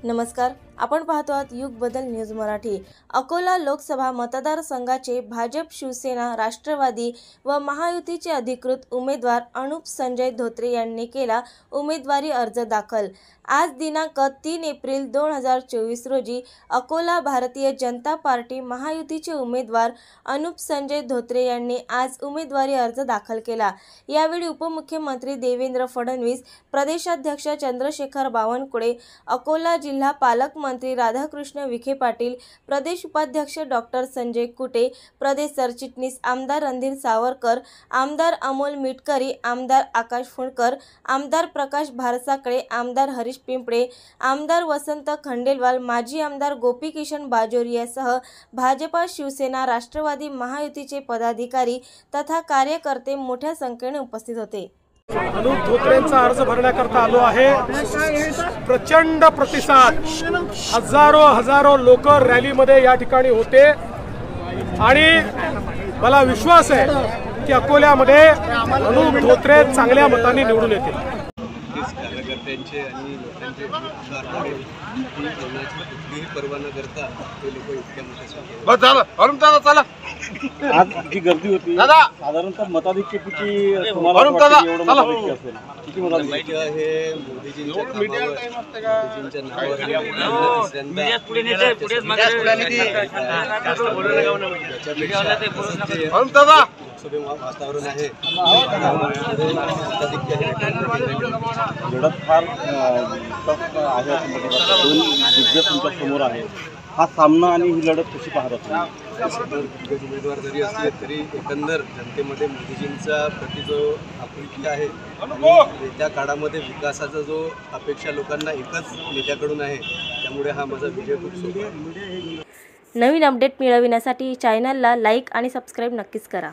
नमस्कार, आपण पाहतो आहात युग बदल न्यूज मराठी। अकोला लोकसभा मतदारसंघाचे भाजप, शिवसेना, राष्ट्रवादी व महायुतीचे अधिकृत उमेदवार अनुप संजय धोत्रे यांनी केला उमेदवारी अर्ज दाखल। आज दिनांक 3 एप्रिल 2024 रोजी अकोला भारतीय जनता पार्टी महायुतीचे उमेदवार अनुप संजय धोत्रे यांनी आज उमेदवारी अर्ज दाखल केला। यावेळी उपमुख्यमंत्री देवेंद्र फडणवीस, प्रदेशाध्यक्ष चंद्रशेखर बावनकुळे, अकोला जिल्हा पालकमंत्री राधाकृष्ण विखे पाटील, प्रदेश उपाध्यक्ष डॉक्टर संजय कुटे, प्रदेश सरचिटणीस आमदार रणधीर सावरकर, आमदार अमोल मिटकरी, आमदार आकाश फुंडकर, आमदार प्रकाश भारसाकळे, आमदार हरीश पिंपळे, आमदार वसंत खंडेलवाल, माजी आमदार गोपीकिशन बाजोरी यासह भाजपा, शिवसेना, राष्ट्रवादी, महायुतीचे पदाधिकारी तथा कार्यकर्ते मोठ्या संख्येने उपस्थित होते। अनुप धोत्रेंचा अर्ज भरण्याकरता आलो आहे। प्रचंड प्रतिसाद, हजारो लोक रॅलीमध्ये या ठिकाणी होते आणि मला विश्वास आहे की अकोल्यामध्ये अनुप धोत्रे चांगल्या मतांनी निवडून येतील। कार्यकर्त्यांचे आणि लोकांचे कुठलीही पर्वा न करता ते लोक इतक्या मोठ्या आज जी गर्दी होती साधारणतः मताधिक्याची किती मताधिक्य आहे मोदीजींच्या वातावरण आहे। लढत फार आहे, दोन दिग्गज तुमच्या समोर आहे। हा सामना आणि ही लढत कशी पाहता तुम्ही? उमेदवार जरी असले तरी एकंदर जनतेमध्ये मोदीजींचा प्रति जो आपुलकी आहे, येत्या काळामध्ये विकासाचा जो अपेक्षा लोकांना एकच नेत्याकडून आहे, त्यामुळे हा माझा विजय खूप सोपा आहे। नवीन अपडेट मिळविण्यासाठी चॅनलला लाईक आणि सबस्क्राईब नक्कीच करा।